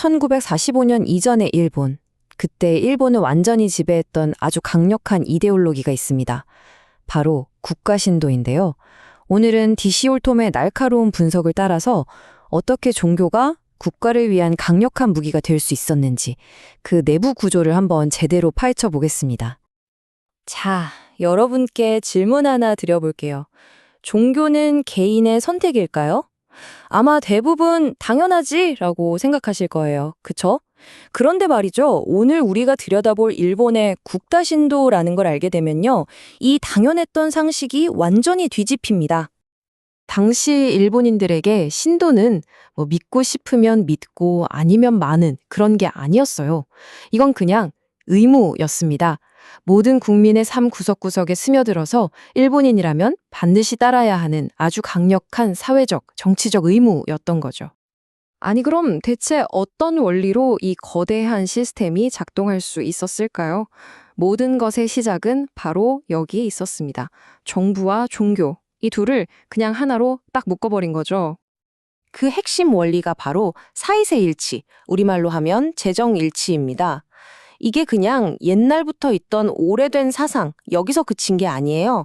1945년 이전의 일본. 그때 일본을 완전히 지배했던 아주 강력한 이데올로기가 있습니다. 바로 국가신도인데요. 오늘은 디시올톰의 날카로운 분석을 따라서 어떻게 종교가 국가를 위한 강력한 무기가 될 수 있었는지 그 내부 구조를 한번 제대로 파헤쳐 보겠습니다. 자, 여러분께 질문 하나 드려볼게요. 종교는 개인의 선택일까요? 아마 대부분 당연하지라고 생각하실 거예요. 그쵸? 그런데 말이죠. 오늘 우리가 들여다볼 일본의 국가신도라는 걸 알게 되면요. 이 당연했던 상식이 완전히 뒤집힙니다. 당시 일본인들에게 신도는 믿고 싶으면 믿고 아니면 마는 그런 게 아니었어요. 이건 그냥 의무였습니다. 모든 국민의 삶 구석구석에 스며들어서 일본인이라면 반드시 따라야 하는 아주 강력한 사회적, 정치적 의무였던 거죠. 아니 그럼 대체 어떤 원리로 이 거대한 시스템이 작동할 수 있었을까요? 모든 것의 시작은 바로 여기에 있었습니다. 정부와 종교, 이 둘을 그냥 하나로 딱 묶어버린 거죠. 그 핵심 원리가 바로 사이세 일치, 우리말로 하면 재정일치입니다. 이게 그냥 옛날부터 있던 오래된 사상, 여기서 그친 게 아니에요.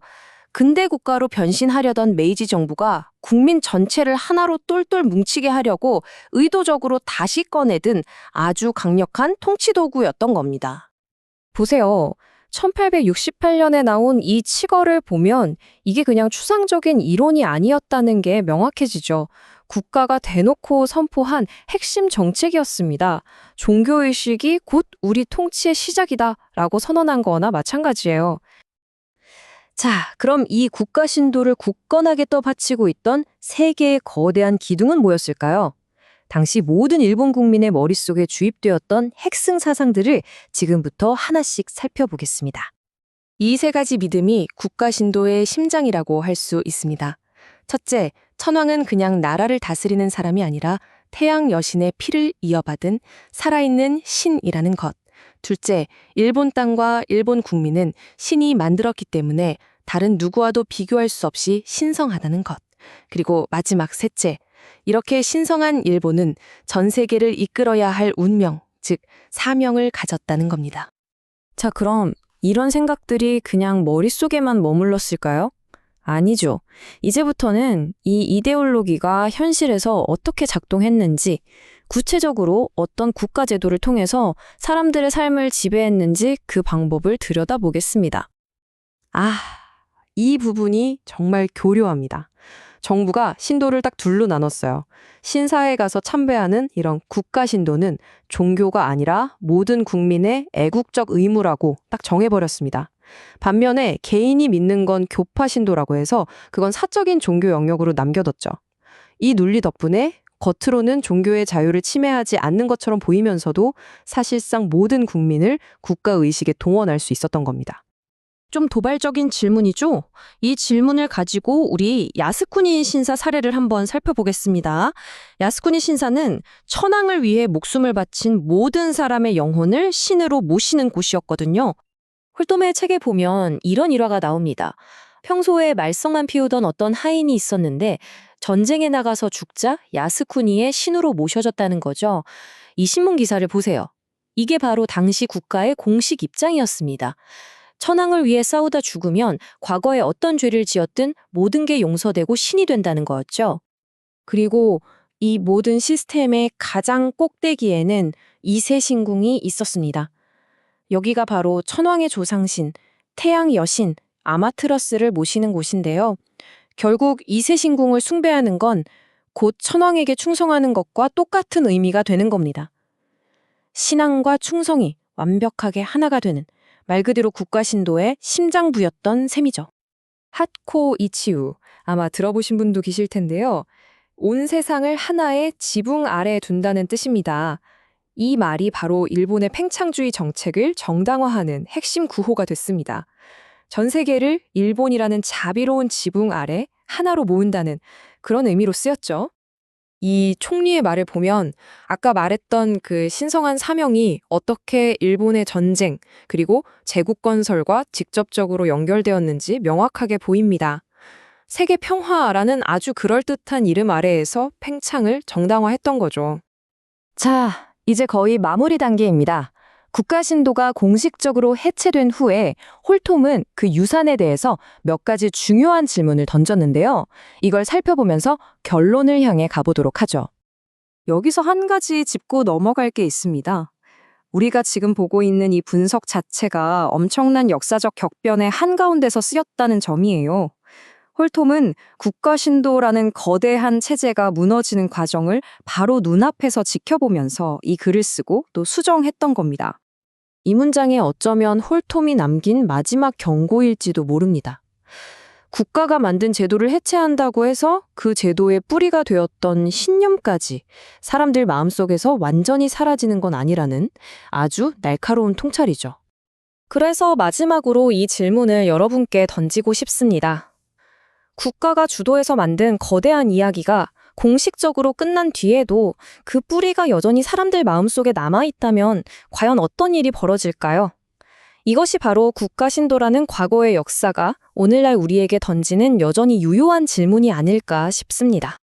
근대 국가로 변신하려던 메이지 정부가 국민 전체를 하나로 똘똘 뭉치게 하려고 의도적으로 다시 꺼내든 아주 강력한 통치 도구였던 겁니다. 보세요. 1868년에 나온 이 칙어를 보면 이게 그냥 추상적인 이론이 아니었다는 게 명확해지죠. 국가가 대놓고 선포한 핵심 정책이었습니다. 종교의식이 곧 우리 통치의 시작이다라고 선언한 거나 마찬가지예요. 자, 그럼 이 국가 신도를 굳건하게 떠받치고 있던 세 개의 거대한 기둥은 뭐였을까요? 당시 모든 일본 국민의 머릿속에 주입되었던 핵심 사상들을 지금부터 하나씩 살펴보겠습니다. 이 세 가지 믿음이 국가 신도의 심장이라고 할 수 있습니다. 첫째, 천황은 그냥 나라를 다스리는 사람이 아니라 태양 여신의 피를 이어받은 살아있는 신이라는 것. 둘째, 일본 땅과 일본 국민은 신이 만들었기 때문에 다른 누구와도 비교할 수 없이 신성하다는 것. 그리고 마지막 셋째, 이렇게 신성한 일본은 전 세계를 이끌어야 할 운명, 즉 사명을 가졌다는 겁니다. 자, 그럼 이런 생각들이 그냥 머릿속에만 머물렀을까요? 아니죠. 이제부터는 이 이데올로기가 현실에서 어떻게 작동했는지, 구체적으로 어떤 국가제도를 통해서 사람들의 삶을 지배했는지 그 방법을 들여다보겠습니다. 이 부분이 정말 교묘합니다. 정부가 신도를 딱 둘로 나눴어요. 신사에 가서 참배하는 이런 국가 신도는 종교가 아니라 모든 국민의 애국적 의무라고 딱 정해버렸습니다. 반면에 개인이 믿는 건 교파 신도라고 해서 그건 사적인 종교 영역으로 남겨뒀죠. 이 논리 덕분에 겉으로는 종교의 자유를 침해하지 않는 것처럼 보이면서도 사실상 모든 국민을 국가의식에 동원할 수 있었던 겁니다. 좀 도발적인 질문이죠? 이 질문을 가지고 우리 야스쿠니 신사 사례를 한번 살펴보겠습니다. 야스쿠니 신사는 천황을 위해 목숨을 바친 모든 사람의 영혼을 신으로 모시는 곳이었거든요. 홀토메의 책에 보면 이런 일화가 나옵니다. 평소에 말썽만 피우던 어떤 하인이 있었는데 전쟁에 나가서 죽자 야스쿠니의 신으로 모셔졌다는 거죠. 이 신문 기사를 보세요. 이게 바로 당시 국가의 공식 입장이었습니다. 천황을 위해 싸우다 죽으면 과거에 어떤 죄를 지었든 모든 게 용서되고 신이 된다는 거였죠. 그리고 이 모든 시스템의 가장 꼭대기에는 이세신궁이 있었습니다. 여기가 바로 천황의 조상신, 태양 여신, 아마트러스를 모시는 곳인데요. 결국 이세신궁을 숭배하는 건 곧 천황에게 충성하는 것과 똑같은 의미가 되는 겁니다. 신앙과 충성이 완벽하게 하나가 되는 말 그대로 국가신도의 심장부였던 셈이죠. 핫코 이치우, 아마 들어보신 분도 계실 텐데요. 온 세상을 하나의 지붕 아래에 둔다는 뜻입니다. 이 말이 바로 일본의 팽창주의 정책을 정당화하는 핵심 구호가 됐습니다. 전 세계를 일본이라는 자비로운 지붕 아래 하나로 모은다는 그런 의미로 쓰였죠. 이 총리의 말을 보면 아까 말했던 그 신성한 사명이 어떻게 일본의 전쟁 그리고 제국 건설과 직접적으로 연결되었는지 명확하게 보입니다. 세계 평화라는 아주 그럴듯한 이름 아래에서 팽창을 정당화했던 거죠. 자, 이제 거의 마무리 단계입니다. 국가 신도가 공식적으로 해체된 후에 홀톰은 그 유산에 대해서 몇 가지 중요한 질문을 던졌는데요. 이걸 살펴보면서 결론을 향해 가보도록 하죠. 여기서 한 가지 짚고 넘어갈 게 있습니다. 우리가 지금 보고 있는 이 분석 자체가 엄청난 역사적 격변의 한가운데서 쓰였다는 점이에요. 홀톰은 국가 신도라는 거대한 체제가 무너지는 과정을 바로 눈앞에서 지켜보면서 이 글을 쓰고 또 수정했던 겁니다. 이 문장에 어쩌면 홀톰이 남긴 마지막 경고일지도 모릅니다. 국가가 만든 제도를 해체한다고 해서 그 제도의 뿌리가 되었던 신념까지 사람들 마음속에서 완전히 사라지는 건 아니라는 아주 날카로운 통찰이죠. 그래서 마지막으로 이 질문을 여러분께 던지고 싶습니다. 국가가 주도해서 만든 거대한 이야기가 공식적으로 끝난 뒤에도 그 뿌리가 여전히 사람들 마음속에 남아있다면 과연 어떤 일이 벌어질까요? 이것이 바로 국가 신도라는 과거의 역사가 오늘날 우리에게 던지는 여전히 유효한 질문이 아닐까 싶습니다.